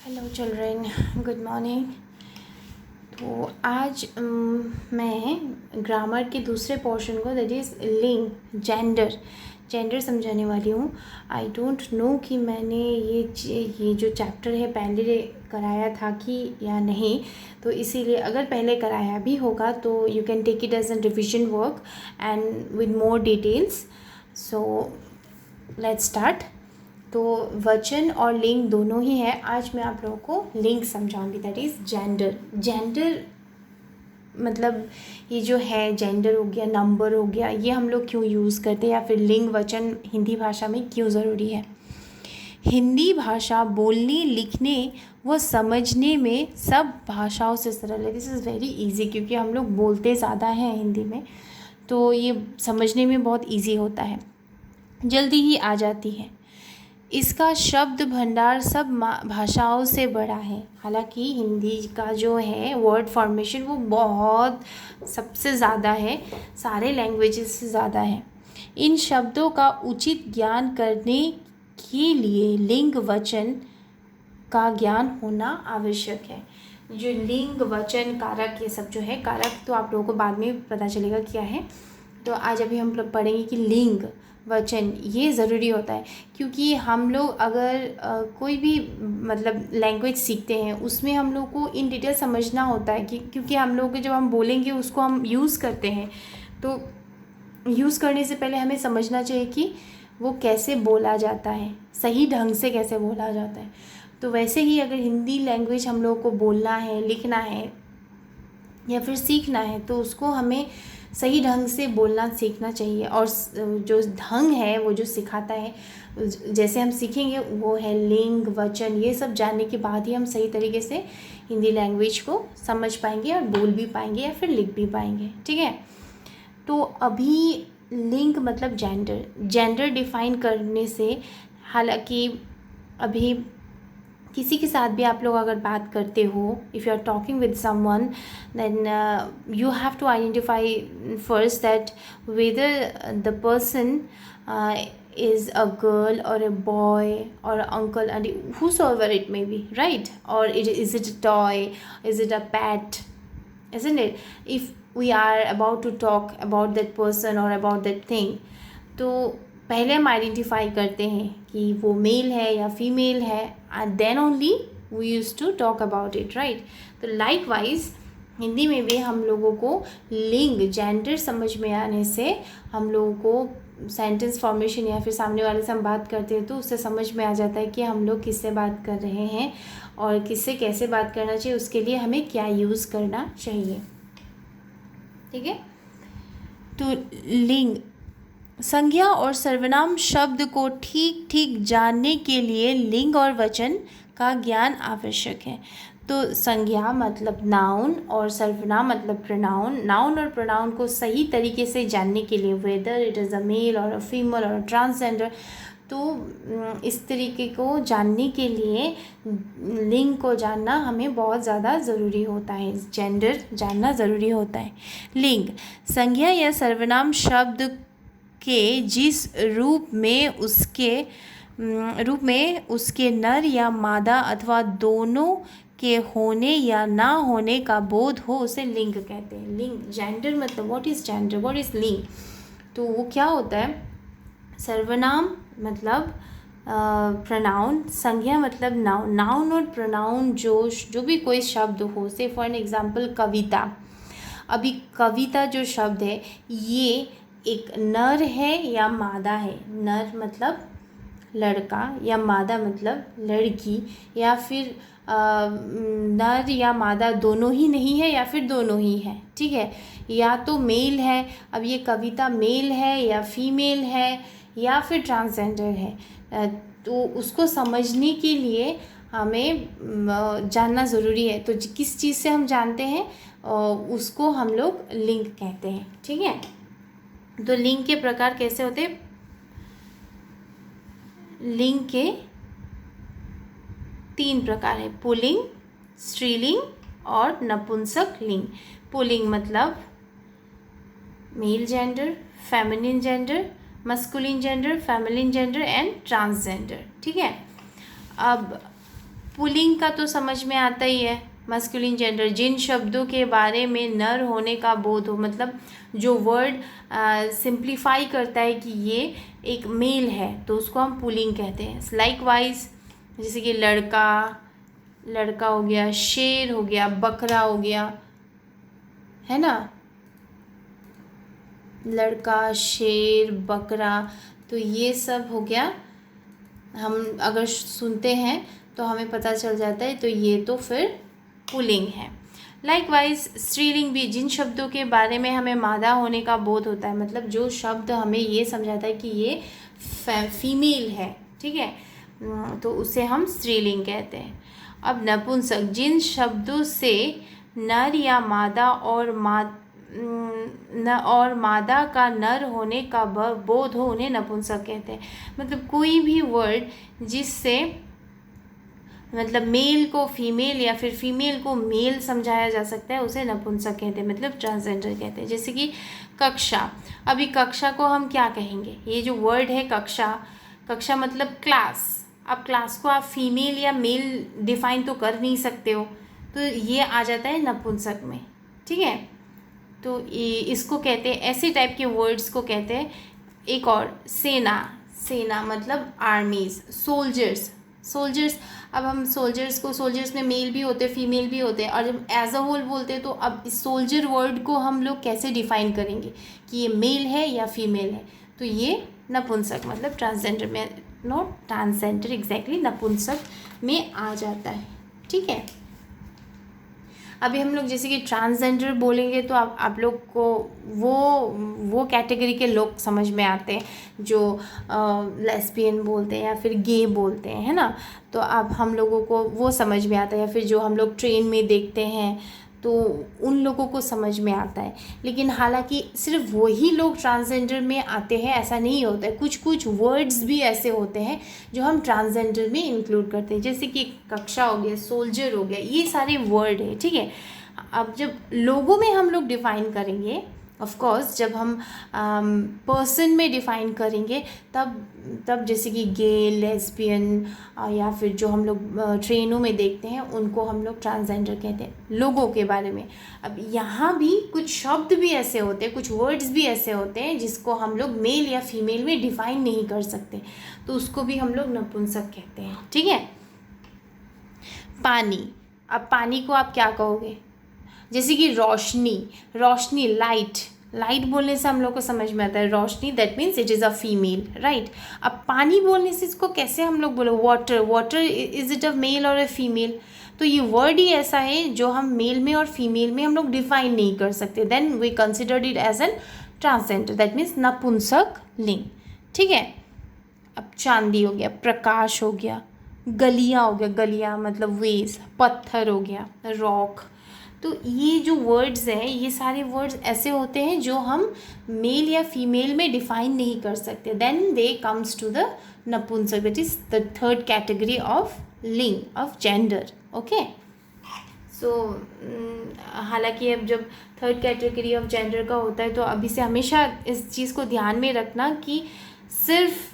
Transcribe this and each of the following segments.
Hello children, good morning. तो आज मैं ग्रामर के दूसरे पोर्शन को, दैट इज़ लिंग, जेंडर समझाने वाली हूँ। आई डोंट नो कि मैंने ये जो चैप्टर है पहले कराया था कि या नहीं, तो इसीलिए अगर पहले कराया भी होगा तो you can take it as an revision work and with more details. So let's start. तो वचन और लिंग दोनों ही है। आज मैं आप लोगों को लिंग समझाऊंगी, दैट इज़ जेंडर मतलब ये जो है जेंडर हो गया, नंबर हो गया, ये हम लोग क्यों यूज़ करते हैं, या फिर लिंग वचन हिंदी भाषा में क्यों ज़रूरी है। हिंदी भाषा बोलने, लिखने व समझने में सब भाषाओं से सरल है। दिस इज़ वेरी इजी, क्योंकि हम लोग बोलते ज़्यादा हैं हिंदी में, तो ये समझने में बहुत इजी होता है, जल्दी ही आ जाती है। इसका शब्द भंडार सब भाषाओं से बड़ा है। हालांकि हिंदी का जो है वर्ड फॉर्मेशन वो बहुत सबसे ज़्यादा है, सारे लैंग्वेजेस से ज़्यादा है। इन शब्दों का उचित ज्ञान करने के लिए लिंग वचन का ज्ञान होना आवश्यक है। जो लिंग वचन कारक, ये सब जो है कारक, तो आप लोगों को बाद में पता चलेगा क्या है। तो आज अभी हम लोग पढ़ेंगे कि लिंग वचन ये ज़रूरी होता है, क्योंकि हम लोग अगर कोई भी मतलब लैंग्वेज सीखते हैं उसमें हम लोग को इन डिटेल समझना होता है कि क्योंकि हम लोग जब हम बोलेंगे उसको हम यूज़ करते हैं, तो यूज़ करने से पहले हमें समझना चाहिए कि वो कैसे बोला जाता है, सही ढंग से कैसे बोला जाता है। तो वैसे ही अगर हिंदी लैंग्वेज हम लोग को बोलना है, लिखना है या फिर सीखना है, तो उसको हमें सही ढंग से बोलना सीखना चाहिए। और जो ढंग है वो जो सिखाता है, जैसे हम सीखेंगे वो है लिंग वचन। ये सब जानने के बाद ही हम सही तरीके से हिंदी लैंग्वेज को समझ पाएंगे और बोल भी पाएंगे या फिर लिख भी पाएंगे। ठीक है, तो अभी लिंग मतलब जेंडर डिफाइन करने से, हालांकि अभी किसी के साथ भी आप लोग अगर बात करते हो, if you are talking with someone, then you have to identify first that whether the person is a girl or a boy or an uncle and whosoever it may be, right? Or is it a toy, is it a pet, isn't it? If we are about to talk about that person or about that thing, तो पहले हम identify करते हैं कि वो mail है या female है, and then only we use to talk about it, right? तो लाइक वाइज हिंदी में भी हम लोगों को लिंग, जेंडर समझ में आने से हम लोगों को सेंटेंस फॉर्मेशन या फिर सामने वाले से हम बात करते हैं तो उससे समझ में आ जाता है कि हम लोग किससे बात कर रहे हैं और किससे कैसे बात करना चाहिए, उसके लिए हमें क्या यूज़ करना चाहिए। ठीक है, तो लिंग, संज्ञा और सर्वनाम शब्द को ठीक ठीक जानने के लिए लिंग और वचन का ज्ञान आवश्यक है। तो संज्ञा मतलब नाउन और सर्वनाम मतलब प्रोनाउन। नाउन और प्रोनाउन को सही तरीके से जानने के लिए, whether it is a male और अ फीमेल और ट्रांसजेंडर, तो इस तरीके को जानने के लिए लिंग को जानना हमें बहुत ज़्यादा ज़रूरी होता है, जेंडर जानना ज़रूरी होता है। लिंग, संज्ञा या सर्वनाम शब्द के जिस रूप में उसके नर या मादा अथवा दोनों के होने या ना होने का बोध हो, उसे लिंग कहते हैं। लिंग, जेंडर मतलब what is gender, what is लिंग, तो वो क्या होता है। सर्वनाम मतलब प्रोनाउन, संज्ञा मतलब नाउन। नाउन और प्रोनाउन जो भी कोई शब्द हो, से फॉर एन एग्जाम्पल कविता। अभी कविता जो शब्द है ये एक नर है या मादा है। नर मतलब लड़का या मादा मतलब लड़की, या फिर नर या मादा दोनों ही नहीं है या फिर दोनों ही है। ठीक है, या तो मेल है, अब ये कविता मेल है या फीमेल है या फिर ट्रांसजेंडर है, तो उसको समझने के लिए हमें जानना ज़रूरी है। तो किस चीज़ से हम जानते हैं उसको हम लोग लिंग कहते हैं। ठीक है, तो लिंग के प्रकार कैसे होते हैं। लिंग के 3 प्रकार है, पुल्लिंग, स्त्रीलिंग और नपुंसक लिंग। पुल्लिंग मतलब male gender, feminine gender, masculine gender, feminine gender and transgender. ठीक है, अब पुल्लिंग का तो समझ में आता ही है, मस्कुलिन जेंडर, जिन शब्दों के बारे में नर होने का बोध हो, मतलब जो वर्ड सिंप्लीफाई करता है कि ये एक मेल है तो उसको हम पुल्लिंग कहते हैं। लाइकवाइज जैसे कि लड़का, लड़का हो गया, शेर हो गया, बकरा हो गया, है ना, लड़का, शेर, बकरा, तो ये सब हो गया। हम अगर सुनते हैं तो हमें पता चल जाता है, तो ये तो फिर पुल्लिंग है। लाइकवाइज स्त्रीलिंग भी, जिन शब्दों के बारे में हमें मादा होने का बोध होता है, मतलब जो शब्द हमें ये समझाता है कि ये फीमेल है, ठीक है, तो उसे हम स्त्रीलिंग कहते हैं। अब नपुंसक, जिन शब्दों से नर या मादा और मादा का नर होने का बोध हो उन्हें नपुंसक कहते हैं। मतलब कोई भी वर्ड जिससे मतलब मेल को फीमेल या फिर फीमेल को मेल समझाया जा सकता है उसे नपुंसक कहते हैं, मतलब ट्रांसजेंडर कहते हैं। जैसे कि कक्षा, अभी कक्षा को हम क्या कहेंगे, ये जो वर्ड है कक्षा, कक्षा मतलब क्लास। अब क्लास को आप फीमेल या मेल डिफाइन तो कर नहीं सकते हो, तो ये आ जाता है नपुंसक में, ठीक है। तो इसको कहते हैं, ऐसे टाइप के वर्ड्स को कहते हैं। एक और सेना, सेना मतलब आर्मीज, सोल्जर्स, सोल्जर्स। अब हम सोल्जर्स को, सोल्जर्स में मेल भी होते हैं फीमेल भी होते हैं, और जब एज अ होल बोलते हैं तो अब इस सोल्जर वर्ड को हम लोग कैसे डिफाइन करेंगे कि ये मेल है या फीमेल है, तो ये नपुंसक मतलब ट्रांसजेंडर में, नॉट ट्रांसजेंडर एग्जैक्टली, नपुंसक में आ जाता है, ठीक है। अभी हम लोग जैसे कि ट्रांसजेंडर बोलेंगे तो आप लोग को वो कैटेगरी के लोग समझ में आते हैं जो लेस्बियन बोलते हैं या फिर गे बोलते हैं, है ना, तो अब हम लोगों को वो समझ में आता है, या फिर जो हम लोग ट्रेन में देखते हैं तो उन लोगों को समझ में आता है। लेकिन हालांकि सिर्फ वही लोग ट्रांसजेंडर में आते हैं ऐसा नहीं होता है, कुछ कुछ वर्ड्स भी ऐसे होते हैं जो हम ट्रांसजेंडर में इंक्लूड करते हैं, जैसे कि कक्षा हो गया, सोल्जर हो गया, ये सारे वर्ड है, ठीक है। अब जब लोगों में हम लोग डिफ़ाइन करेंगे, ऑफ कोर्स जब हम पर्सन में डिफ़ाइन करेंगे तब जैसे कि गे, लेस्बियन या फिर जो हम लोग ट्रेनों में देखते हैं उनको हम लोग ट्रांसजेंडर कहते हैं लोगों के बारे में। अब यहाँ भी कुछ शब्द भी ऐसे होते हैं, कुछ वर्ड्स भी ऐसे होते हैं जिसको हम लोग मेल या फीमेल में डिफ़ाइन नहीं कर सकते, तो उसको भी हम लोग नपुंसक कहते हैं, ठीक है। पानी, अब पानी को आप क्या कहोगे, जैसे कि रोशनी, रोशनी लाइट, लाइट बोलने से हम लोग को समझ में आता है Roshni, that means it is a female, right. अब पानी बोलने से इसको कैसे हम लोग बोलो, water, water is it a male और अ फीमेल, तो ये वर्ड ही ऐसा है जो हम मेल में और फीमेल में हम लोग डिफाइन नहीं कर सकते, then we considered it as an transgender, that means नपुंसक लिंग, ठीक है। अब चांदी हो गया, प्रकाश हो गया, गलियाँ हो गया, गलियाँ मतलब वेज, पत्थर हो गया, रॉक, तो ये जो वर्ड्स हैं ये सारे वर्ड्स ऐसे होते हैं जो हम मेल या फीमेल में डिफाइन नहीं कर सकते, then they comes to the नपुंसक, that is the third category of लिंग, ऑफ जेंडर, ओके। सो हालांकि अब जब थर्ड कैटेगरी ऑफ जेंडर का होता है तो अभी से हमेशा इस चीज़ को ध्यान में रखना कि सिर्फ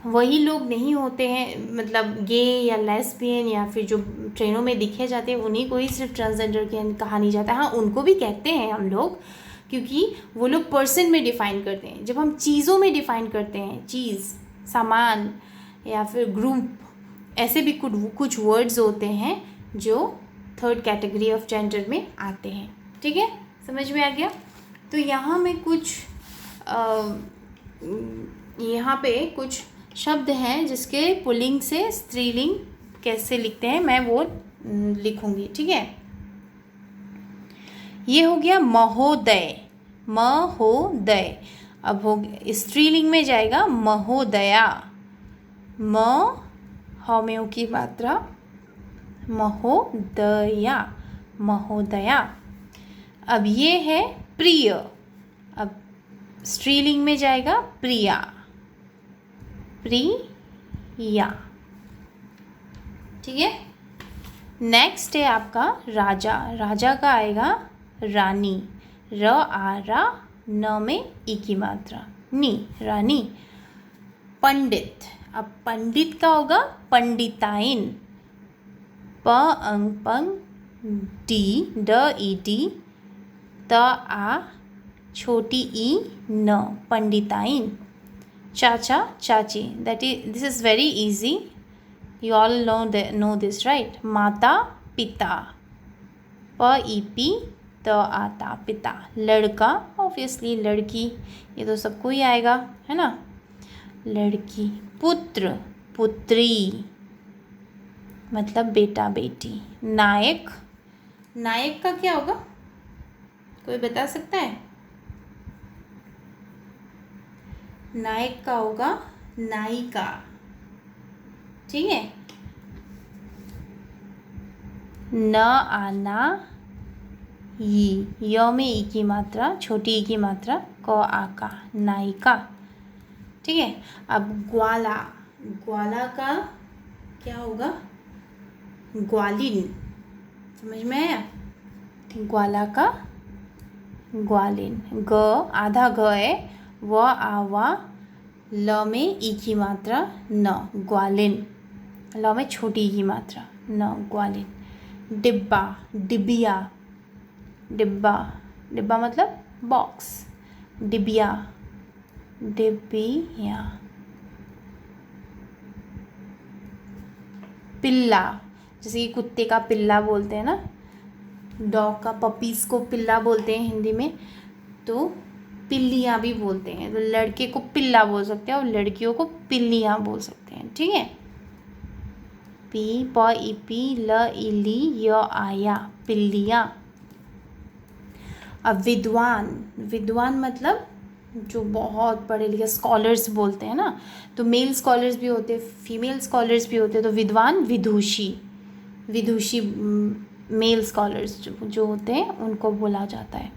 वही लोग नहीं होते हैं, मतलब गे या लेस्बियन या फिर जो ट्रेनों में दिखे जाते हैं उन्हीं को ही सिर्फ ट्रांसजेंडर कहा नहीं जाता। हाँ, उनको भी कहते हैं हम लोग, क्योंकि वो लोग पर्सन में डिफ़ाइन करते हैं। जब हम चीज़ों में डिफ़ाइन करते हैं, चीज़, सामान या फिर ग्रुप, ऐसे भी कुछ वर्ड्स होते हैं जो थर्ड कैटेगरी ऑफ जेंडर में आते हैं, ठीक है, समझ में आ गया। तो यहाँ मैं कुछ यहाँ पे कुछ शब्द हैं जिसके पुल्लिंग से स्त्रीलिंग कैसे लिखते हैं मैं वो लिखूंगी, ठीक है। ये हो गया महोदय, महोदय। अब हो स्त्रीलिंग में जाएगा महोदया, म हमें की मात्रा, महोदया, महोदया। अब ये है प्रिय, अब स्त्रीलिंग में जाएगा प्रिया, प्रिया, ठीक है। नेक्स्ट है आपका राजा, राजा का आएगा रानी, र आ रा, न में ई की मात्रा, नी, रानी। पंडित, अब पंडित का होगा पंडिताइन, प अंग पंग डी ड ई डी त आ छोटी ई न पंडिताइन. चाचा चाची, that is this is very easy, you all know this, right? माता पिता, प ई पी त आता पिता. लड़का ऑब्वियसली, लड़की ये तो सबको ही आएगा, है ना, लड़की. पुत्र पुत्री मतलब बेटा बेटी. नायक, नायक का क्या होगा, कोई बता सकता है? नायक का होगा नायिका. ठीक है. न आना ई, य में ई की मात्रा, छोटी ई की मात्रा, क आका, नायिका. ठीक है. अब ग्वाला, ग्वाला का क्या होगा, ग्वालिन. समझ में आया? ग्वाला का ग्वालिन. ग आधा ग है, व आवा, ल में ई की मात्रा, न ग्वालिन. ल में छोटी ई की मात्रा, न ग्वालिन. डिब्बा डिबिया, डिब्बा डिब्बा मतलब बॉक्स, डिबिया डिबिया. पिल्ला, जैसे कि कुत्ते का पिल्ला बोलते हैं ना, डॉग का पपीज़ को पिल्ला बोलते हैं हिंदी में, तो पिल्लियाँ भी बोलते हैं. तो लड़के को पिल्ला बोल सकते हैं और लड़कियों को पिल्लियाँ बोल सकते हैं. ठीक है. पी प ई पी ल ई ली य आया, पिल्लियाँ. अब विद्वान, विद्वान मतलब जो बहुत पढ़े लिखे, स्कॉलर्स बोलते हैं ना, तो मेल स्कॉलर्स भी होते हैं, फीमेल स्कॉलर्स भी होते हैं. तो विद्वान विदुषी, विदुषी मेल स्कॉलर्स जो होते हैं उनको बोला जाता है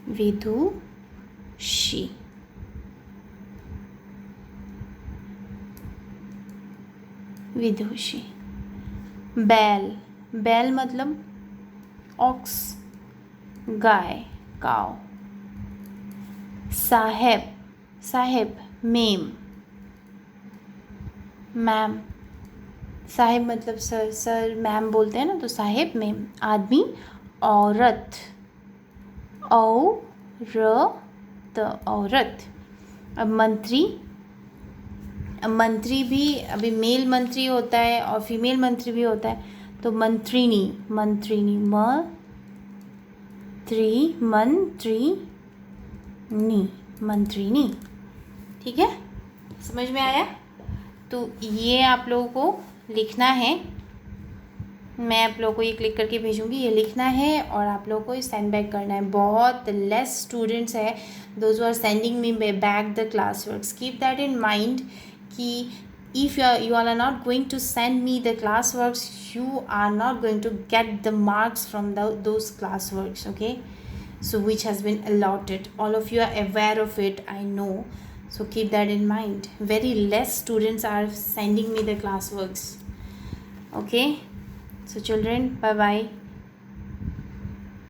विदुषी. विदुषी. बैल, बैल मतलब ऑक्स, गाय, काव. साहेब, साहेब मेम, मैम. साहेब मतलब सर, सर मैम बोलते हैं ना, तो साहेब मेम. आदमी औरत, औरत, औरत. अब मंत्री, अब मंत्री भी अभी मेल मंत्री होता है और फीमेल मंत्री भी होता है, तो मंत्रिनी, मंत्रिनी, मंत्रिनी, मंत्रिनी. ठीक है, समझ में आया? तो ये आप लोगों को लिखना है, मैं आप लोगों को ये क्लिक करके भेजूँगी, ये लिखना है और आप लोगों को सेंड बैक करना है. बहुत लेस स्टूडेंट्स है those are sending me back the class works. Keep that in mind कि if you all are not going to send me the class works, you are not going to get the marks from those class works, okay? So which has been allotted, all of you are aware of it, I know. So keep that in mind. Very less students are sending me the class works. Okay, so children, bye bye.